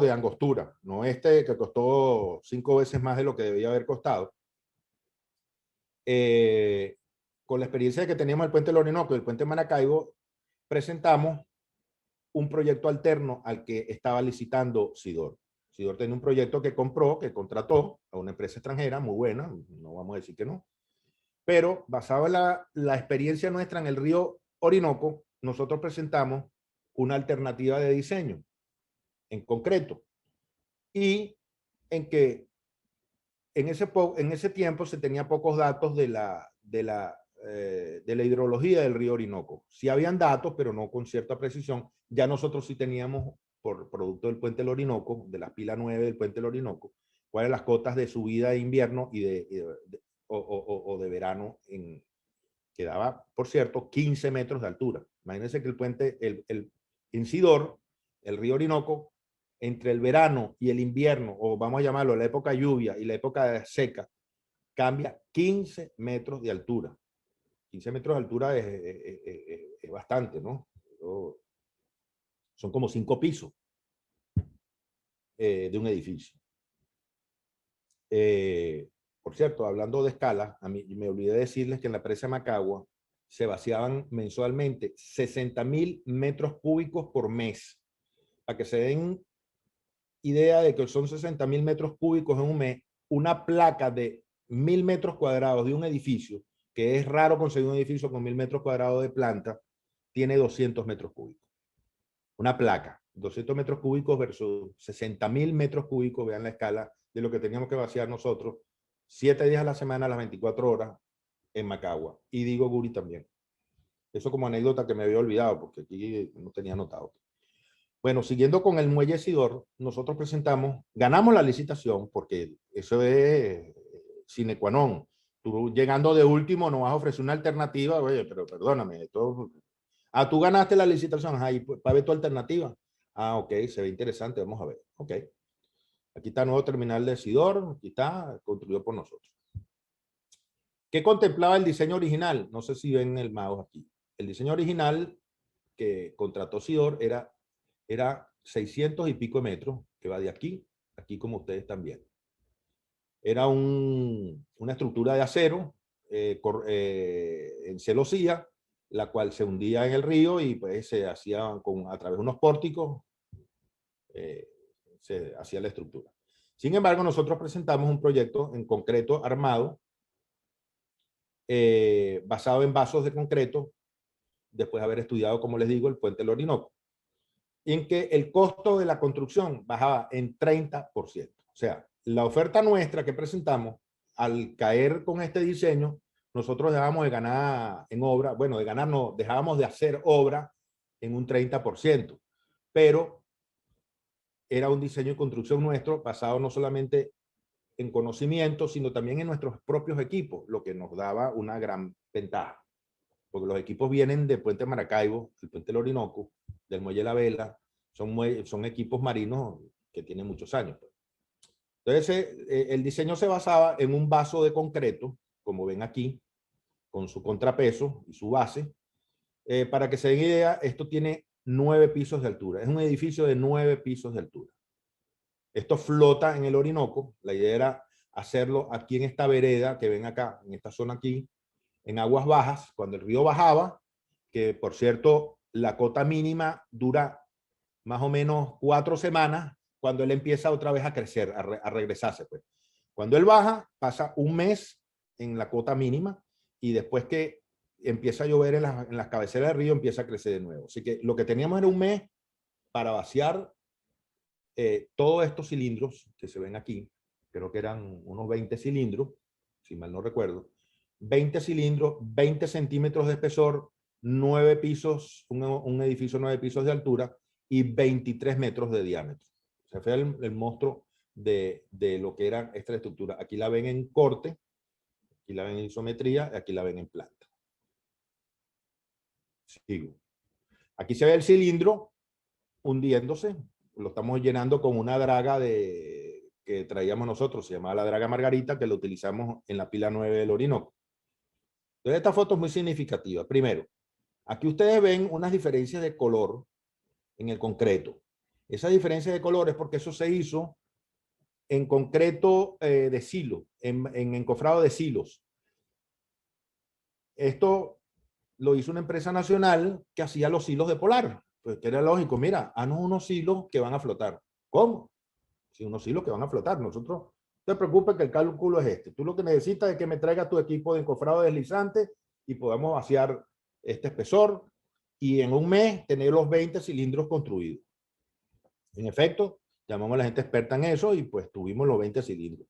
de angostura, no este que costó 5 veces más de lo que debía haber costado. Con la experiencia que teníamos el puente del Orinoco y el puente de Maracaibo, presentamos un proyecto alterno al que estaba licitando Sidor. Sidor tenía un proyecto que compró, que contrató a una empresa extranjera muy buena, no vamos a decir que no, pero basado en la experiencia nuestra en el río Orinoco, nosotros presentamos una alternativa de diseño en concreto, y en que en ese tiempo se tenía pocos datos de la hidrología del río Orinoco. Sí habían datos, pero no con cierta precisión. Ya nosotros sí teníamos, por producto del puente del Orinoco, de la pila 9 del puente del Orinoco, cuáles las cotas de subida de invierno o de verano, que daba, por cierto, 15 metros de altura. Imagínense que el puente, el Incidor, el río Orinoco, entre el verano y el invierno, o vamos a llamarlo la época de lluvia y la época seca, cambia 15 metros de altura. 15 metros de altura es bastante, ¿no? Son como 5 pisos de un edificio. Por cierto, hablando de escala, a mí me olvidé decirles que en la presa de Macagua se vaciaban mensualmente 60.000 metros cúbicos por mes. Para que se den idea de que son 60.000 metros cúbicos en un mes, una placa de 1.000 metros cuadrados de un edificio, que es raro conseguir un edificio con 1.000 metros cuadrados de planta, tiene 200 metros cúbicos. Una placa, 200 metros cúbicos versus 60.000 metros cúbicos, vean la escala de lo que teníamos que vaciar nosotros 7 días a la semana, a las 24 horas en Macagua. Y digo Guri también. Eso como anécdota que me había olvidado, porque aquí no tenía anotado. Bueno, siguiendo con el muelle Sidor, nosotros presentamos, ganamos la licitación, porque eso es sine qua non. Tú llegando de último no vas a ofrecer una alternativa, oye, pero perdóname, tú ganaste la licitación, ajá, y para ver tu alternativa. Ah, ok, se ve interesante, vamos a ver. Ok. Aquí está el nuevo terminal de Sidor, aquí está, construido por nosotros. ¿Qué contemplaba el diseño original? No sé si ven el mouse aquí. El diseño original que contrató Sidor era 600 y pico de metros, que va de aquí, aquí como ustedes están viendo. Era una estructura de acero en celosía, la cual se hundía en el río y pues se hacía a través de unos pórticos, se hacía la estructura. Sin embargo, nosotros presentamos un proyecto en concreto armado, basado en vasos de concreto, después de haber estudiado, como les digo, el puente del Orinoco, en que el costo de la construcción bajaba en 30%. O sea, la oferta nuestra que presentamos, al caer con este diseño, nosotros dejábamos de ganar en obra, bueno, de ganar no, dejábamos de hacer obra en un 30%, pero era un diseño y construcción nuestro basado no solamente en conocimiento, sino también en nuestros propios equipos, lo que nos daba una gran ventaja. Porque los equipos vienen de Puente Maracaibo, el Puente del Orinoco, del Muelle La Vela, son equipos marinos que tienen muchos años. Entonces, el diseño se basaba en un vaso de concreto, como ven aquí, con su contrapeso y su base. Para que se den idea, esto tiene 9 pisos de altura. Es un edificio de 9 pisos de altura. Esto flota en el Orinoco. La idea era hacerlo aquí en esta vereda que ven acá, en esta zona aquí, en aguas bajas, cuando el río bajaba, que por cierto, la cota mínima dura más o menos 4 semanas, cuando él empieza otra vez a crecer, a regresarse. Pues. Cuando él baja, pasa un mes en la cota mínima, y después que empieza a llover en las cabeceras del río, empieza a crecer de nuevo. Así que lo que teníamos era un mes para vaciar todos estos cilindros que se ven aquí, creo que eran unos 20 cilindros, si mal no recuerdo, 20 cilindros, 20 centímetros de espesor, 9 pisos, un edificio 9 pisos de altura y 23 metros de diámetro. O sea, fue el monstruo de lo que era esta estructura. Aquí la ven en corte, aquí la ven en isometría, y aquí la ven en planta. Sigo. Aquí se ve el cilindro hundiéndose, lo estamos llenando con una draga que traíamos nosotros, se llamaba la draga Margarita, que lo utilizamos en la pila 9 del Orinoco. Entonces esta foto es muy significativa. Primero, aquí ustedes ven unas diferencias de color en el concreto. Esa diferencia de color es porque eso se hizo en concreto de silo, en encofrado de silos. Esto lo hizo una empresa nacional que hacía los silos de polar. Pues que era lógico, mira, haznos unos silos que van a flotar. ¿Cómo? Si unos hilos que van a flotar. Nosotros, no te preocupes que el cálculo es este. Tú lo que necesitas es que me traigas tu equipo de encofrado deslizante y podamos vaciar este espesor y en un mes tener los 20 cilindros construidos. En efecto, llamamos a la gente experta en eso y pues tuvimos los 20 cilindros.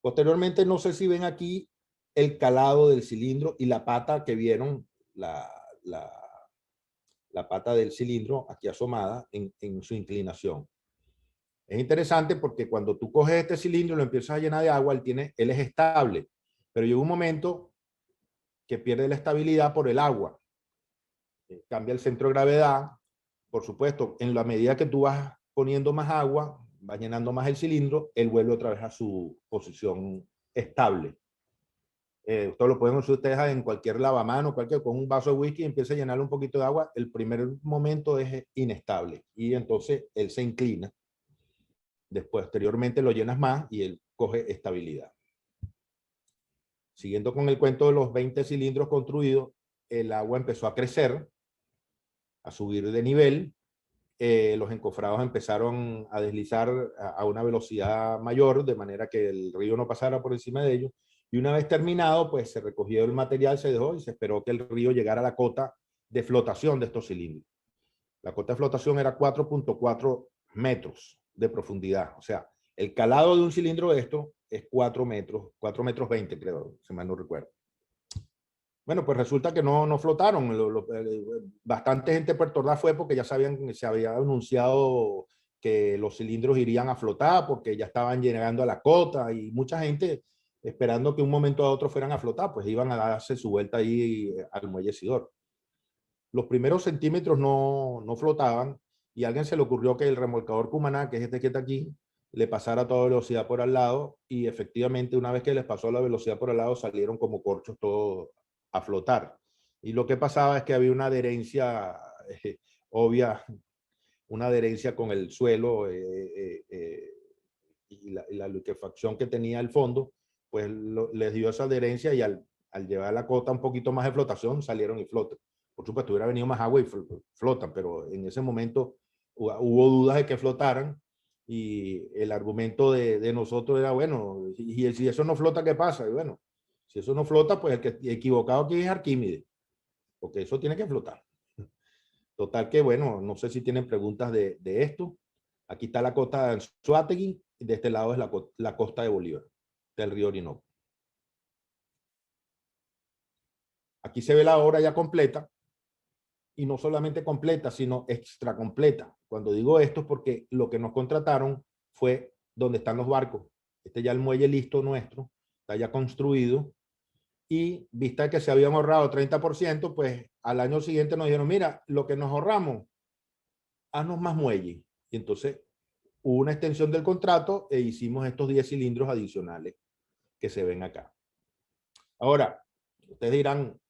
Posteriormente, no sé si ven aquí el calado del cilindro y la pata que vieron, la pata del cilindro aquí asomada en su inclinación. Es interesante porque cuando tú coges este cilindro y lo empiezas a llenar de agua, él es estable, pero llega un momento que pierde la estabilidad por el agua. Cambia el centro de gravedad. Por supuesto, en la medida que tú vas poniendo más agua, va llenando más el cilindro, él vuelve otra vez a su posición estable. Esto lo pueden usar ustedes en cualquier lavamano, con un vaso de whisky y empieza a llenarle un poquito de agua. El primer momento es inestable y entonces él se inclina. Después, posteriormente lo llenas más y él coge estabilidad. Siguiendo con el cuento de los 20 cilindros construidos, el agua empezó a crecer, a subir de nivel. Los encofrados empezaron a deslizar a una velocidad mayor, de manera que el río no pasara por encima de ellos. Y una vez terminado, pues se recogió el material, se dejó y se esperó que el río llegara a la cota de flotación de estos cilindros. La cota de flotación era 4.4 metros de profundidad. O sea, el calado de un cilindro de esto es 4 metros, 4 metros 20, creo, si mal no recuerdo. Bueno, pues resulta que no flotaron. Bastante gente de Puerto Ordaz fue porque ya sabían, se había anunciado que los cilindros irían a flotar porque ya estaban llegando a la cota y mucha gente esperando que un momento a otro fueran a flotar, pues iban a darse su vuelta ahí al muelle Sidor. Los primeros centímetros no flotaban y a alguien se le ocurrió que el remolcador Cumaná, que es este que está aquí, le pasara a toda velocidad por al lado y efectivamente una vez que les pasó la velocidad por al lado salieron como corchos todos a flotar. Y lo que pasaba es que había una adherencia obvia, una adherencia con el suelo y la liquefacción que tenía el fondo, pues les dio esa adherencia y al llevar la cota un poquito más de flotación salieron y flotan. Por supuesto, hubiera venido más agua y flotan, pero en ese momento hubo dudas de que flotaran y el argumento de nosotros era, bueno, y si eso no flota, ¿qué pasa? Y bueno, si eso no flota, pues el que equivocado aquí es Arquímedes, porque eso tiene que flotar. Total que, bueno, no sé si tienen preguntas de esto. Aquí está la costa de Anzoátegui, de este lado es la costa de Bolívar, del río Orinoco. Aquí se ve la obra ya completa, y no solamente completa, sino extra completa. Cuando digo esto es porque lo que nos contrataron fue donde están los barcos. Este ya el muelle listo nuestro, está ya construido, y vista que se habían ahorrado 30%, pues al año siguiente nos dijeron, mira, lo que nos ahorramos, haznos más muelle. Y entonces hubo una extensión del contrato e hicimos estos 10 cilindros adicionales que se ven acá. Ahora, ustedes dirán,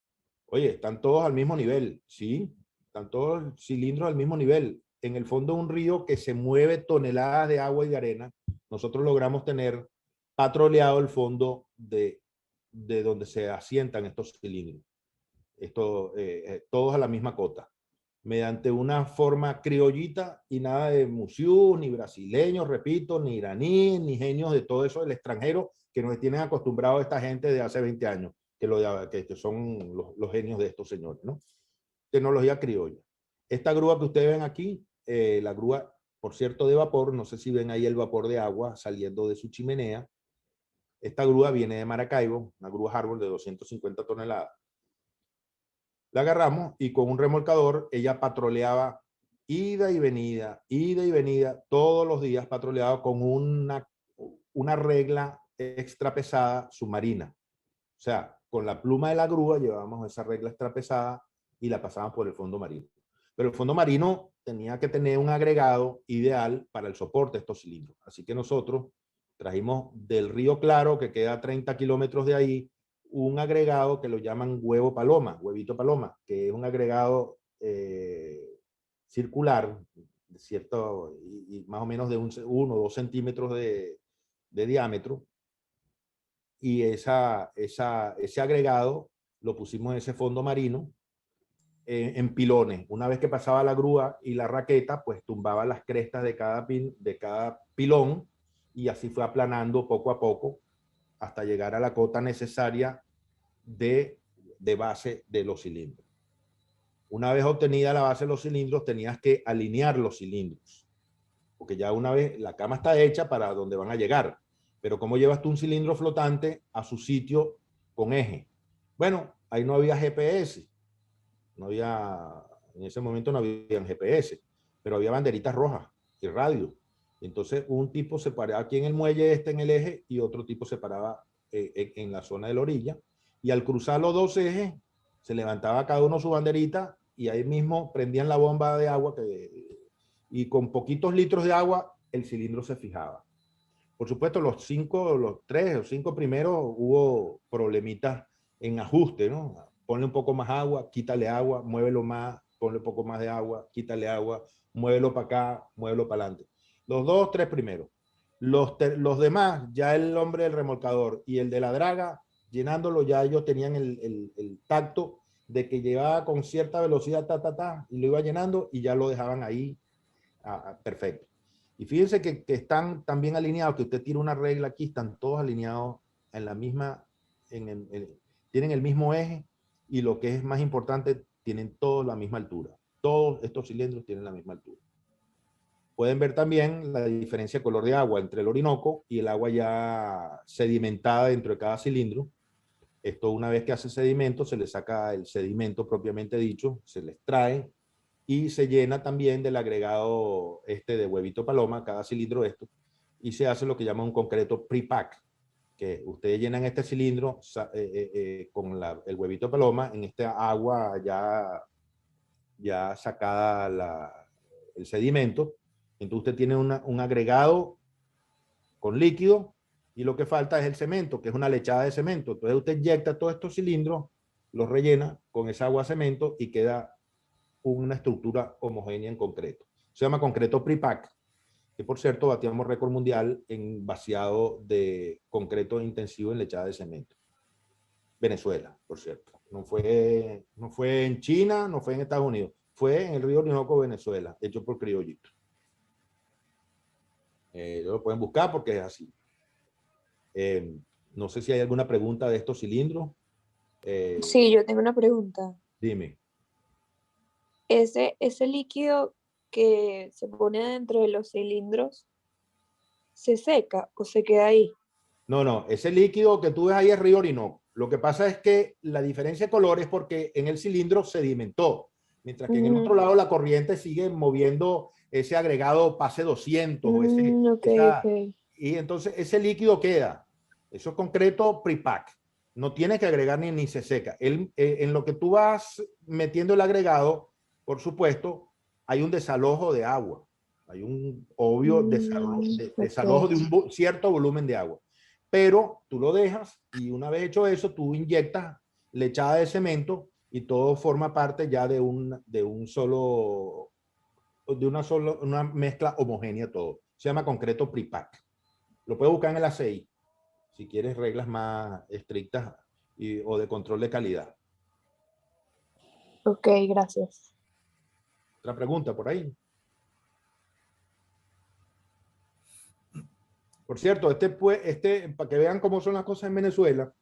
oye, están todos al mismo nivel. Sí, están todos los cilindros al mismo nivel. En el fondo de un río que se mueve toneladas de agua y de arena, nosotros logramos tener patroleado el fondo de donde se asientan estos cilindros. Todos a la misma cota, mediante una forma criollita y nada de musiú, ni brasileños, repito, ni iraní, ni genios de todo eso del extranjero que nos tienen acostumbrados a esta gente de hace 20 años, que son los genios de estos señores, ¿no? Tecnología criolla. Esta grúa que ustedes ven aquí, la grúa, por cierto, de vapor, no sé si ven ahí el vapor de agua saliendo de su chimenea. Esta grúa viene de Maracaibo, una grúa Harbor de 250 toneladas. La agarramos y con un remolcador ella patroleaba ida y venida, todos los días patroleaba con una regla extra pesada submarina. O sea, con la pluma de la grúa llevábamos esa regla extra pesada y la pasábamos por el fondo marino. Pero el fondo marino tenía que tener un agregado ideal para el soporte de estos cilindros. Así que nosotros trajimos del Río Claro, que queda a 30 kilómetros de ahí, un agregado que lo llaman huevo paloma, huevito paloma, que es un agregado circular, cierto, y más o menos de 1 o 2 centímetros de diámetro. Y ese agregado lo pusimos en ese fondo marino en pilones. Una vez que pasaba la grúa y la raqueta, pues tumbaba las crestas de cada pilón y así fue aplanando poco a poco hasta llegar a la cota necesaria de base de los cilindros. Una vez obtenida la base de los cilindros, tenías que alinear los cilindros, porque ya una vez la cama está hecha para donde van a llegar, pero ¿cómo llevas tú un cilindro flotante a su sitio con eje? Bueno, ahí no había GPS, no había, en ese momento no había GPS, pero había banderitas rojas y radio. Entonces un tipo se paraba aquí en el muelle en el eje y otro tipo se paraba en la zona de la orilla, y al cruzar los dos ejes se levantaba cada uno su banderita y ahí mismo prendían la bomba de agua y con poquitos litros de agua el cilindro se fijaba. Por supuesto, los 3 o 5 primeros hubo problemitas en ajuste, ¿no? Ponle un poco más agua, quítale agua, muévelo más, ponle un poco más de agua, quítale agua, muévelo para acá, muévelo para adelante. Los 2, 3 primeros. Los demás, ya el hombre del remolcador y el de la draga, llenándolo, ya ellos tenían el tacto de que llevaba con cierta velocidad, y lo iba llenando y ya lo dejaban ahí perfecto. Y fíjense que están también alineados, que usted tiene una regla aquí, están todos alineados en la misma, tienen el mismo eje y lo que es más importante, tienen todos la misma altura. Todos estos cilindros tienen la misma altura. Pueden ver también la diferencia de color de agua entre el Orinoco y el agua ya sedimentada dentro de cada cilindro. Esto, una vez que hace sedimento, se le saca el sedimento propiamente dicho, se le extrae y se llena también del agregado de huevito paloma, cada cilindro esto, y se hace lo que llama un concreto pre-pack, que ustedes llenan este cilindro con el huevito paloma en esta agua ya sacada el sedimento. Entonces usted tiene un agregado con líquido y lo que falta es el cemento, que es una lechada de cemento. Entonces usted inyecta todos estos cilindros, los rellena con esa agua cemento y queda una estructura homogénea en concreto. Se llama concreto pre-pack, que por cierto batíamos récord mundial en vaciado de concreto intensivo en lechada de cemento. Venezuela, por cierto. No fue en China, no fue en Estados Unidos, fue en el río Orinoco, Venezuela, hecho por Criollito. Lo pueden buscar porque es así. No sé si hay alguna pregunta de estos cilindros. Sí, yo tengo una pregunta. Dime. Ese líquido que se pone dentro de los cilindros, ¿se seca o se queda ahí? No, ese líquido que tú ves ahí es río Orinoco. Lo que pasa es que la diferencia de color es porque en el cilindro sedimentó, mientras que en el otro lado la corriente sigue moviendo ese agregado pase 200 Ok, ok. y entonces ese líquido queda. Eso es concreto pre-pack. No tiene que agregar ni se seca. En lo que tú vas metiendo el agregado, por supuesto, hay un desalojo de agua. Hay un obvio desalojo de Ok. un cierto volumen de agua. Pero tú lo dejas y una vez hecho eso, tú inyectas lechada de cemento y todo forma parte ya de una mezcla homogénea todo. Se llama concreto pre-pack. Lo puedes buscar en el ACI si quieres reglas más estrictas o de control de calidad. Ok, gracias. Otra pregunta por ahí. Por cierto, para que vean cómo son las cosas en Venezuela,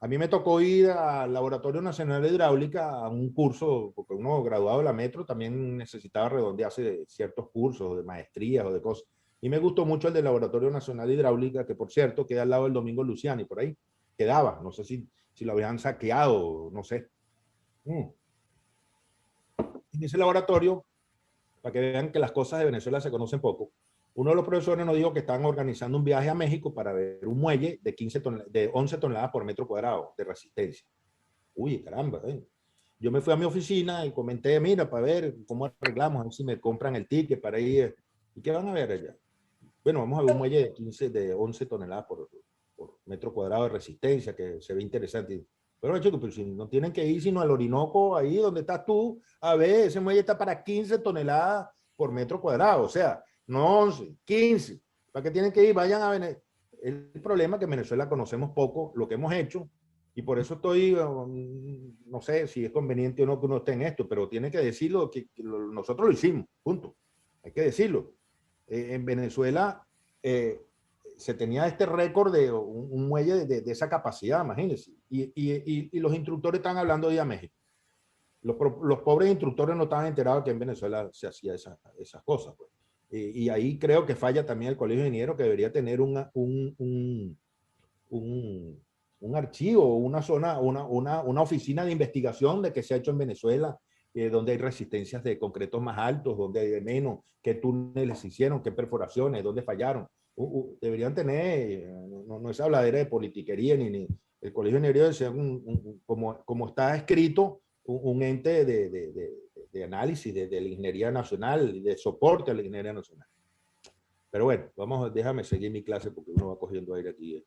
a mí me tocó ir al Laboratorio Nacional de Hidráulica a un curso, porque uno graduado de la Metro también necesitaba redondearse ciertos cursos de maestrías o de cosas. Y me gustó mucho el del Laboratorio Nacional de Hidráulica, que por cierto queda al lado del Domingo Luciani, por ahí quedaba. No sé si lo habían saqueado, no sé. En ese laboratorio, para que vean que las cosas de Venezuela se conocen poco, uno de los profesores nos dijo que estaban organizando un viaje a México para ver un muelle de 11 toneladas por metro cuadrado de resistencia. Uy, caramba. Yo me fui a mi oficina y comenté, mira, para ver cómo arreglamos, a ver si me compran el ticket para ir. ¿Y qué van a ver allá? Bueno, vamos a ver un muelle de 11 toneladas por metro cuadrado de resistencia, que se ve interesante. Pero, chicos, pero si no tienen que ir sino al Orinoco, ahí donde estás tú, a ver, ese muelle está para 15 toneladas por metro cuadrado, o sea, no 11, 15. ¿Para qué tienen que ir? Vayan a Venezuela. El problema es que en Venezuela conocemos poco lo que hemos hecho y por eso estoy, no sé si es conveniente o no que uno esté en esto, pero tiene que decirlo, nosotros lo hicimos, punto. Hay que decirlo. En Venezuela se tenía este récord de un muelle de esa capacidad, imagínense. Y los instructores están hablando de ir a México. Los pobres instructores no estaban enterados que en Venezuela se hacía esas cosas. Pues. Y ahí creo que falla también el Colegio de Ingenieros, que debería tener un archivo, una zona, una oficina de investigación de qué se ha hecho en Venezuela, donde hay resistencias de concretos más altos, donde hay de menos, qué túneles se hicieron, qué perforaciones, dónde fallaron. Deberían tener, no es habladera de politiquería, ni el Colegio de Ingenieros sea como está escrito, un ente de análisis de la ingeniería nacional y de soporte a la ingeniería nacional. Pero bueno, déjame seguir mi clase porque uno va cogiendo aire aquí.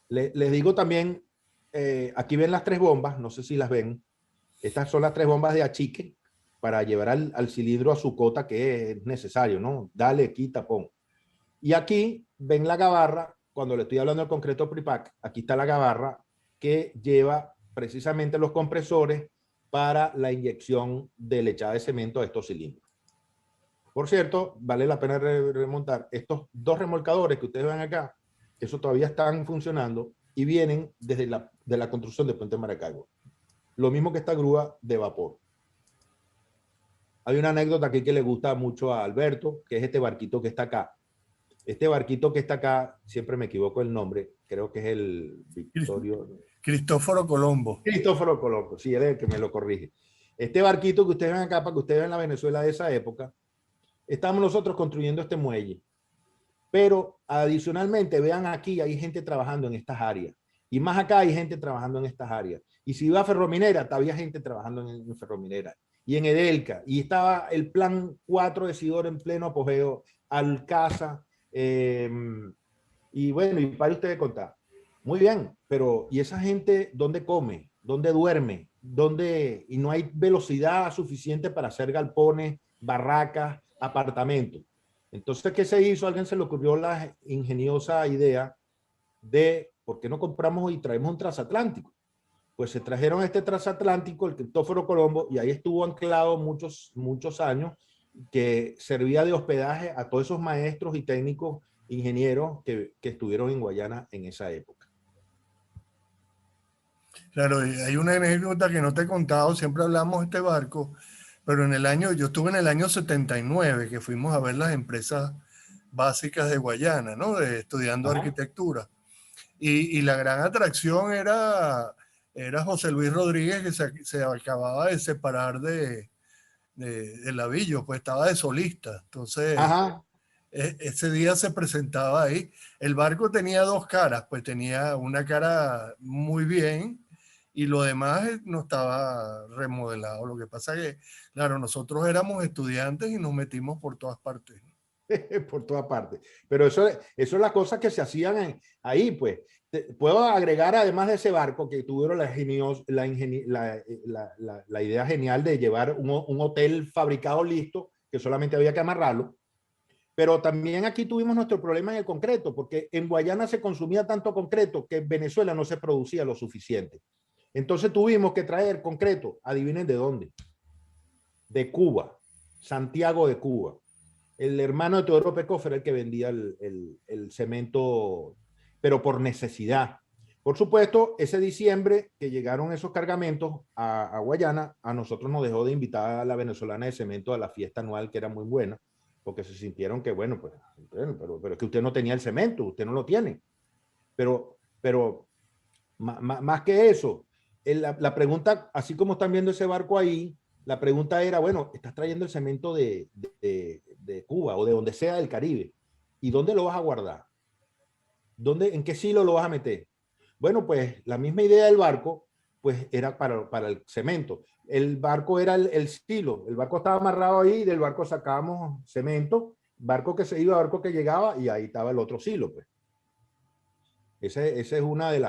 Les digo también, aquí ven las 3 bombas, no sé si las ven. Estas son las 3 bombas de achique para llevar al cilindro a su cota que es necesario, ¿no? Dale, quita, pon. Y aquí ven la gabarra, cuando le estoy hablando del concreto prepack, aquí está la gabarra que lleva precisamente los compresores para la inyección de lechada de cemento a estos cilindros. Por cierto, vale la pena remontar, estos 2 remolcadores que ustedes ven acá, eso todavía están funcionando y vienen desde la construcción de Puente Maracaibo. Lo mismo que esta grúa de vapor. Hay una anécdota aquí que le gusta mucho a Alberto, que es este barquito que está acá. Este barquito que está acá, siempre me equivoco el nombre, creo que es el Cristóforo Colombo. Cristóforo Colombo, sí, él es el que me lo corrige. Este barquito que ustedes ven acá, para que ustedes vean la Venezuela de esa época, estamos nosotros construyendo este muelle. Pero adicionalmente, vean aquí, hay gente trabajando en estas áreas. Y más acá hay gente trabajando en estas áreas. Y si iba a Ferrominera, había gente trabajando en Ferrominera. Y en Edelca. Y estaba el plan 4 de Sidor en pleno apogeo, Alcasa. Y bueno, y para ustedes contar. Muy bien, pero ¿y esa gente dónde come? ¿Dónde duerme? Y no hay velocidad suficiente para hacer galpones, barracas, apartamentos. Entonces, ¿qué se hizo? A alguien se le ocurrió la ingeniosa idea de ¿por qué no compramos y traemos un transatlántico? Pues se trajeron este transatlántico, el Cristóforo Colombo, y ahí estuvo anclado muchos años, que servía de hospedaje a todos esos maestros y técnicos ingenieros que estuvieron en Guayana en esa época. Claro, hay una anécdota que no te he contado, siempre hablamos de este barco, pero yo estuve en el año 79, que fuimos a ver las empresas básicas de Guayana, ¿no? Estudiando arquitectura. Y la gran atracción era José Luis Rodríguez, que se acababa de separar de Lavillo, pues estaba de solista. Entonces, ese día se presentaba ahí. El barco tenía 2 caras, pues tenía una cara muy bien y lo demás no estaba remodelado. Lo que pasa que, claro, nosotros éramos estudiantes y nos metimos por todas partes. Por todas partes. Pero eso es las cosas que se hacían ahí, pues. Puedo agregar, además de ese barco, que tuvieron la idea genial de llevar un hotel fabricado listo, que solamente había que amarrarlo. Pero también aquí tuvimos nuestro problema en el concreto, porque en Guayana se consumía tanto concreto que en Venezuela no se producía lo suficiente. Entonces tuvimos que traer concreto, adivinen de dónde. De Cuba, Santiago de Cuba. El hermano de Teodoro Pecov era el que vendía el cemento, pero por necesidad. Por supuesto, ese diciembre que llegaron esos cargamentos a Guayana, a nosotros nos dejó de invitar a la venezolana de cemento a la fiesta anual, que era muy buena, porque se sintieron que, bueno, pues, pero es que usted no tenía el cemento, usted no lo tiene. Pero más que eso, la pregunta, así como están viendo ese barco ahí, la pregunta era, bueno, estás trayendo el cemento de Cuba o de donde sea del Caribe. ¿Y dónde lo vas a guardar? ¿En qué silo lo vas a meter? Bueno, pues la misma idea del barco, pues era para el cemento. El barco era el silo. El barco estaba amarrado ahí, del barco sacábamos cemento, barco que se iba, barco que llegaba, y ahí estaba el otro silo, pues. Esa es una de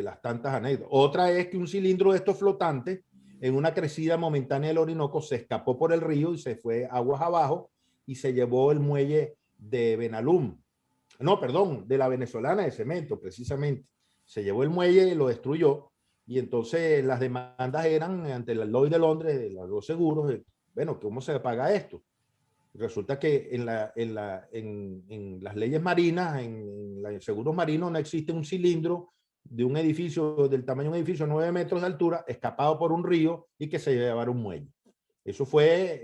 las tantas anécdotas. Otra es que un cilindro de estos flotantes en una crecida momentánea del Orinoco, se escapó por el río y se fue aguas abajo y se llevó el muelle de Benalum. No, perdón, de la Venezolana de Cemento, precisamente. Se llevó el muelle y lo destruyó. Y entonces las demandas eran ante el Lloyd's de Londres, de los seguros, de, bueno, ¿cómo se paga esto? Resulta que en las leyes marinas, en los seguros marinos, no existe un cilindro de un edificio, del tamaño de un edificio, 9 metros de altura, escapado por un río y que se llevara un muelle. Eso fue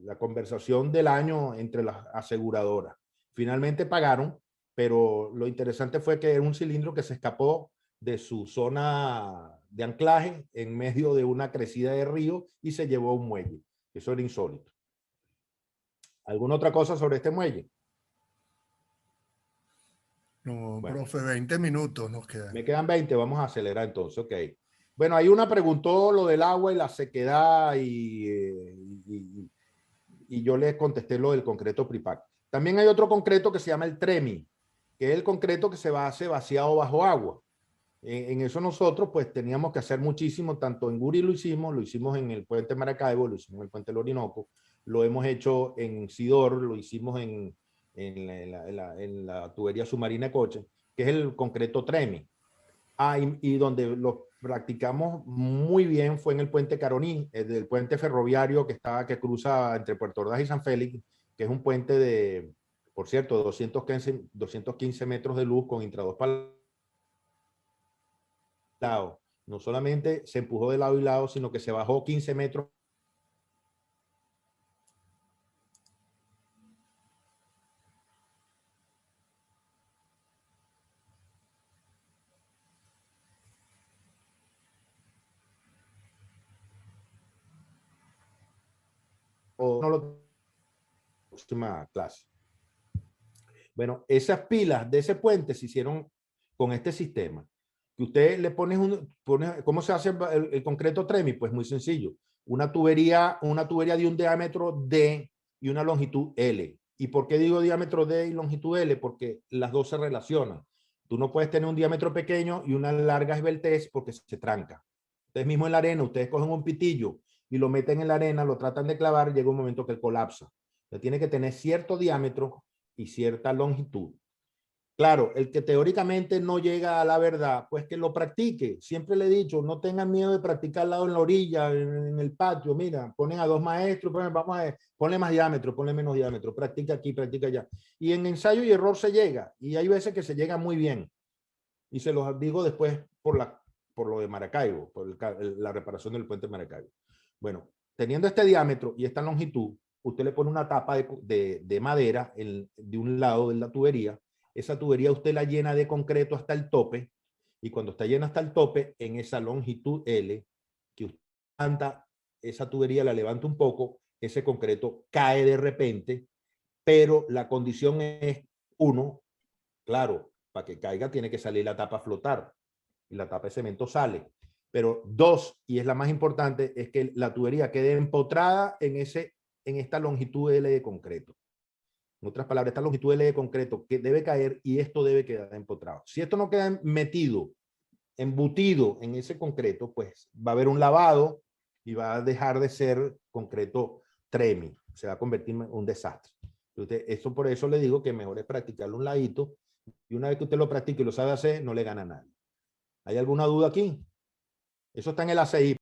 la conversación del año entre las aseguradoras. Finalmente pagaron, pero lo interesante fue que era un cilindro que se escapó de su zona de anclaje en medio de una crecida de río y se llevó un muelle. Eso era insólito. ¿Alguna otra cosa sobre este muelle? No, Bueno, profe, 20 minutos nos quedan. me quedan 20, vamos a acelerar entonces, ok. Bueno, hay una preguntó lo del agua y la sequedad y yo le contesté lo del concreto Pripac. También hay otro concreto que se llama el TREMI, que es el concreto que se hace vaciado bajo agua. En eso nosotros pues teníamos que hacer muchísimo, tanto en Guri lo hicimos en el puente Maracaibo, lo hicimos en el puente del Orinoco, lo hemos hecho en Sidor, lo hicimos en la tubería submarina Coche, que es el concreto TREMI. Y donde lo practicamos muy bien fue en el puente Caroní, el puente ferroviario que cruza entre Puerto Ordaz y San Félix, que es un puente de, por cierto, 215 metros de luz con intrados para lado. No solamente se empujó de lado y lado, sino que se bajó 15 metros. O no lo próxima clase. Bueno, esas pilas de ese puente se hicieron con este sistema. Que usted le pone ¿cómo se hace el concreto TREMI? Pues muy sencillo. Una tubería de un diámetro D y una longitud L. ¿Y por qué digo diámetro D y longitud L? Porque las dos se relacionan. Tú no puedes tener un diámetro pequeño y una larga esbeltez porque se tranca. Ustedes mismos en la arena, ustedes cogen un pitillo y lo meten en la arena, lo tratan de clavar, llega un momento que él colapsa. Entonces tiene que tener cierto diámetro y cierta longitud. Claro, el que teóricamente no llega a la verdad, pues que lo practique. Siempre le he dicho, no tengan miedo de practicar al lado en la orilla, en el patio. Mira, ponen a dos maestros, ponle más diámetro, ponle menos diámetro, practica aquí, practica allá. Y en ensayo y error se llega, y hay veces que se llega muy bien. Y se los digo después por lo de Maracaibo, por la reparación del puente de Maracaibo. Bueno, teniendo este diámetro y esta longitud, usted le pone una tapa de madera de un lado de la tubería. Esa tubería usted la llena de concreto hasta el tope, y cuando está llena hasta el tope, en esa longitud L, que usted levanta, esa tubería la levanta un poco, ese concreto cae de repente, pero la condición es, uno, claro, para que caiga tiene que salir la tapa a flotar, y la tapa de cemento sale. Pero dos, y es la más importante, es que la tubería quede empotrada en esta longitud L de concreto. En otras palabras, esta longitud L de concreto que debe caer y esto debe quedar empotrado. Si esto no queda metido, embutido en ese concreto, pues va a haber un lavado y va a dejar de ser concreto TREMI. Se va a convertir en un desastre. Entonces, eso por eso le digo que mejor es practicarlo un ladito, y una vez que usted lo practique y lo sabe hacer, no le gana a nadie. ¿Hay alguna duda aquí? Eso está en el ACI.